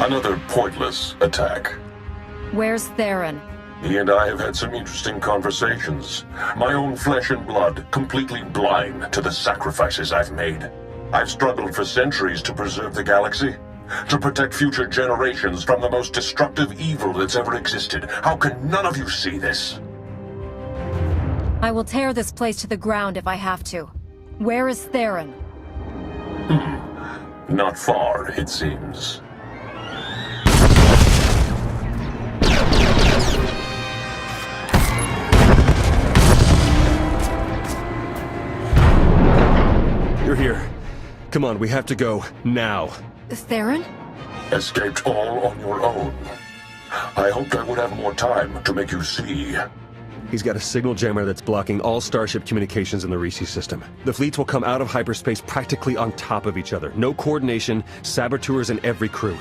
Another pointless attack. Where's Theron? He and I have had some interesting conversations. My own flesh and blood, completely blind to the sacrifices I've made. I've struggled for centuries to preserve the galaxy, to protect future generations from the most destructive evil that's ever existed. How can none of you see this? I will tear this place to the ground if I have to. Where is Theron? Not far, it seems. You're here. Come on, we have to go, now. Theron? Escaped all on your own. I hoped I would have more time to make you see. He's got a signal jammer that's blocking all Starship communications in the Rishi system. The fleets will come out of hyperspace practically on top of each other. No coordination, saboteurs in every crew.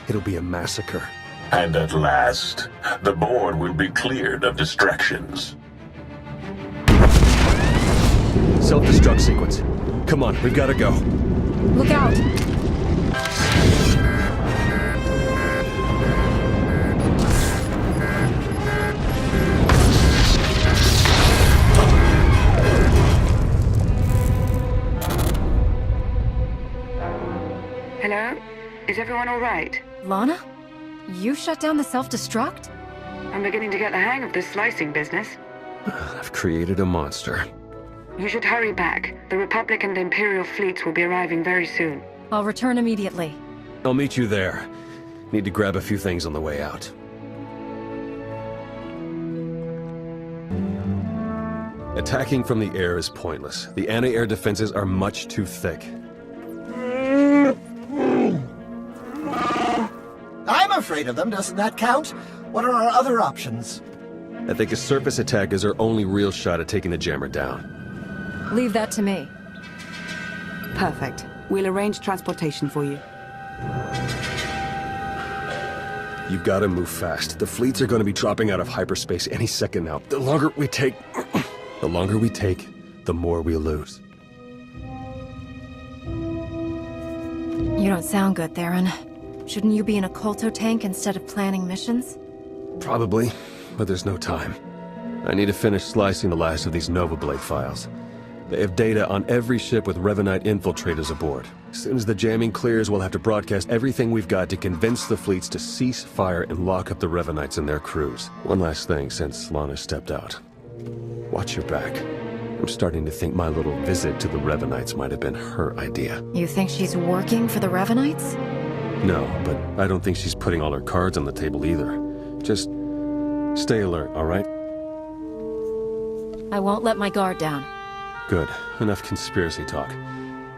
It'll be a massacre. And at last, the board will be cleared of distractions. Self-destruct sequence. Come on, we've got to go. Look out! Hello? Is everyone all right? Lana? You shut down the self-destruct? I'm beginning to get the hang of this slicing business. I've created a monster. You should hurry back. The Republic and the Imperial fleets will be arriving very soon. I'll return immediately. I'll meet you there. Need to grab a few things on the way out. Attacking from the air is pointless. The anti-air defenses are much too thick. I'm afraid of them, doesn't that count? What are our other options? I think a surface attack is our only real shot at taking the jammer down. Leave that to me. Perfect. We'll arrange transportation for you. You've got to move fast. The fleets are going to be dropping out of hyperspace any second now. The longer we take, the more we lose. You don't sound good, Theron. Shouldn't you be in a Kolto tank instead of planning missions? Probably, but there's no time. I need to finish slicing the last of these Nova Blade files. They have data on every ship with Revanite infiltrators aboard. As soon as the jamming clears, we'll have to broadcast everything we've got to convince the fleets to cease fire and lock up the Revanites and their crews. One last thing since Lana stepped out. Watch your back. I'm starting to think my little visit to the Revanites might have been her idea. You think she's working for the Revanites? No, but I don't think she's putting all her cards on the table either. Just stay alert, all right? I won't let my guard down. Good. Enough conspiracy talk.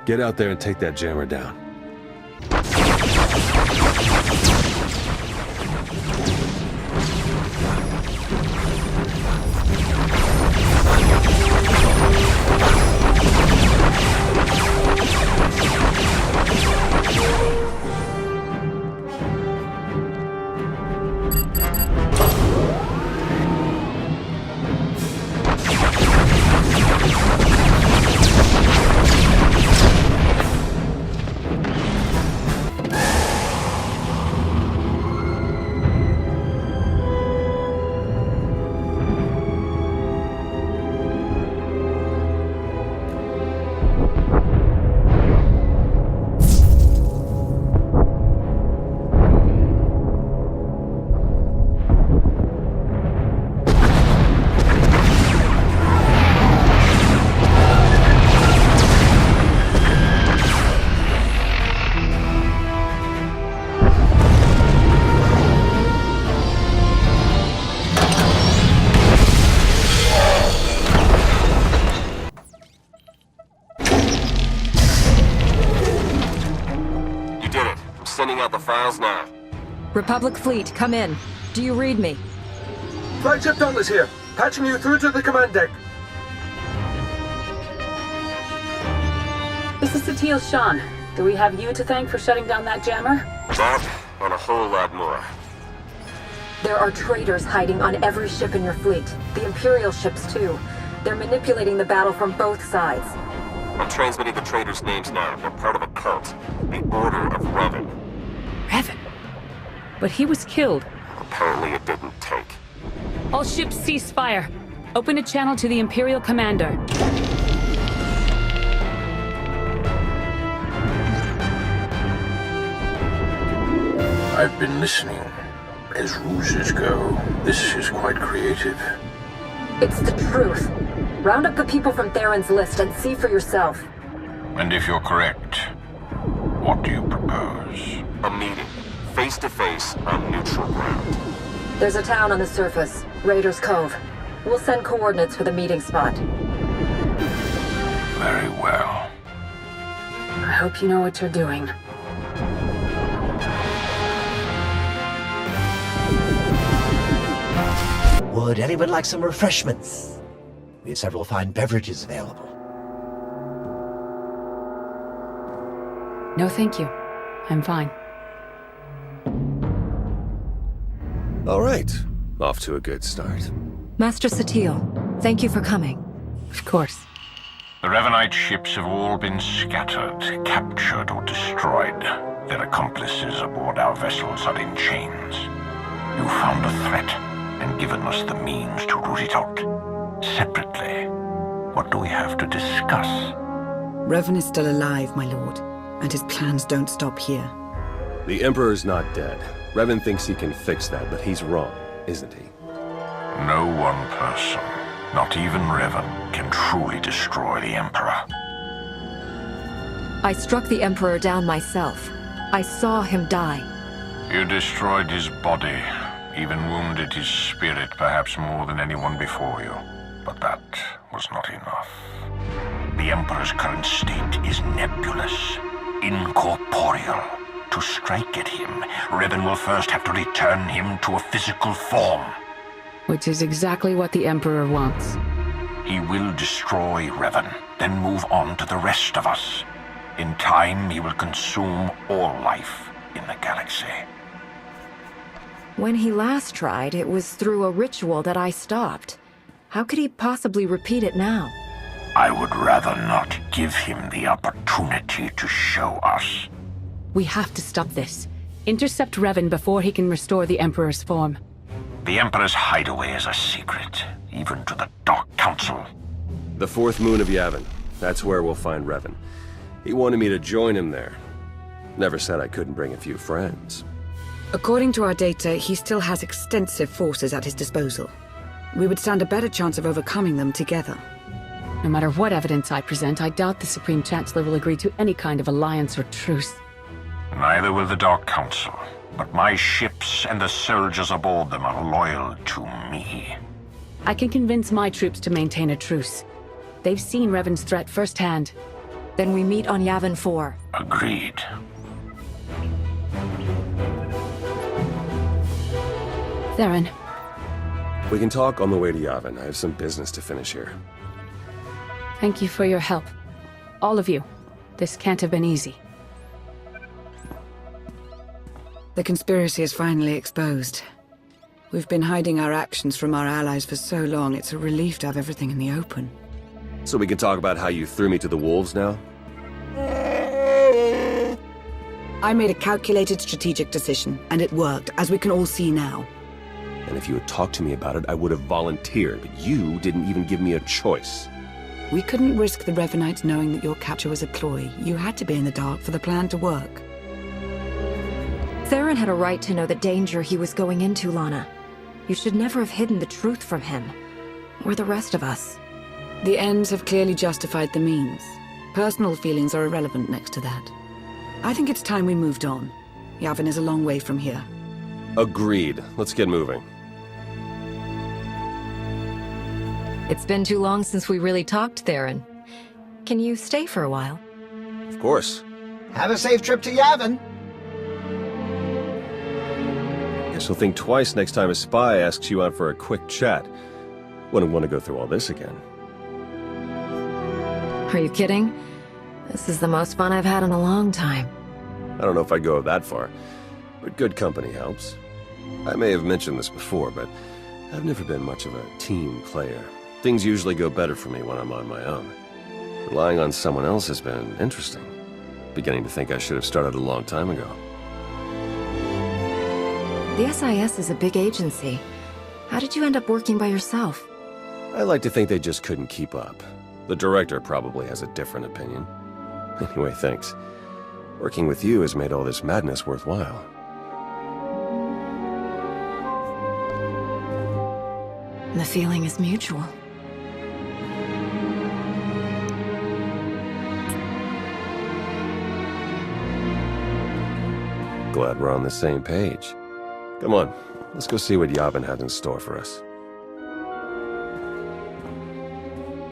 Get out there and take that jammer down. Now. Republic fleet, come in. Do you read me? Flagship Dauntless here, patching you through to the command deck. This is Satil Shan. Do we have you to thank for shutting down that jammer? That, and a whole lot more. There are traitors hiding on every ship in your fleet. The Imperial ships, too. They're manipulating the battle from both sides. I'm transmitting the traitors' names now. They're part of a cult. The Order of Revan. Revan? but he was killed. Apparently it didn't take. All ships cease fire. Open a channel to the Imperial Commander. I've been listening. As ruses go, this is quite creative. It's the truth. Round up the people from Theron's list and see for yourself. And if you're correct, what do you propose? A meeting. Face to face on neutral ground. There's a town on the surface, Raiders Cove. We'll send coordinates for the meeting spot. Very well. I hope you know what you're doing. Would anyone like some refreshments? We have several fine beverages available. No, thank you. I'm fine. All right. Off to a good start. Master SWTOR, thank you for coming. Of course. The Revanite ships have all been scattered, captured, or destroyed. Their accomplices aboard our vessels are in chains. You found a threat and given us the means to root it out. Separately, what do we have to discuss? Revan is still alive, my lord, and his plans don't stop here. The Emperor's not dead. Revan thinks he can fix that, but he's wrong, isn't he? No one person, not even Revan, can truly destroy the Emperor. I struck the Emperor down myself. I saw him die. You destroyed his body, even wounded his spirit perhaps more than anyone before you. But that was not enough. The Emperor's current state is nebulous, incorporeal. To strike at him, Revan will first have to return him to a physical form. Which is exactly what the Emperor wants. He will destroy Revan, then move on to the rest of us. In time, he will consume all life in the galaxy. When he last tried, it was through a ritual that I stopped. How could he possibly repeat it now? I would rather not give him the opportunity to show us. We have to stop this. Intercept Revan before he can restore the Emperor's form. The Emperor's hideaway is a secret, even to the Dark Council. The fourth moon of Yavin. That's where we'll find Revan. He wanted me to join him there. Never said I couldn't bring a few friends. According to our data, he still has extensive forces at his disposal. We would stand a better chance of overcoming them together. No matter what evidence I present, I doubt the Supreme Chancellor will agree to any kind of alliance or truce. Neither will the Dark Council, but my ships and the soldiers aboard them are loyal to me. I can convince my troops to maintain a truce. They've seen Revan's threat firsthand. Then we meet on Yavin 4. Agreed. Theron. We can talk on the way to Yavin. I have some business to finish here. Thank you for your help. All of you. This can't have been easy. The conspiracy is finally exposed. We've been hiding our actions from our allies for so long, it's a relief to have everything in the open. So we can talk about how you threw me to the wolves now? I made a calculated strategic decision, and it worked, as we can all see now. And if you had talked to me about it, I would have volunteered, but you didn't even give me a choice. We couldn't risk the Revanites knowing that your capture was a ploy. You had to be in the dark for the plan to work. Theron had a right to know the danger he was going into, Lana. You should never have hidden the truth from him. Or the rest of us. The ends have clearly justified the means. Personal feelings are irrelevant next to that. I think it's time we moved on. Yavin is a long way from here. Agreed. Let's get moving. It's been too long since we really talked, Theron. Can you stay for a while? Of course. Have a safe trip to Yavin. Guess you'll think twice next time a spy asks you out for a quick chat. Wouldn't want to go through all this again. Are you kidding? This is the most fun I've had in a long time. I don't know if I'd go that far, but good company helps. I may have mentioned this before, but I've never been much of a team player. Things usually go better for me when I'm on my own. Relying on someone else has been interesting. Beginning to think I should have started a long time ago. The SIS is a big agency. How did you end up working by yourself? I like to think they just couldn't keep up. The director probably has a different opinion. Anyway, thanks. Working with you has made all this madness worthwhile. The feeling is mutual. Glad we're on the same page. Come on, let's go see what Yavin had in store for us.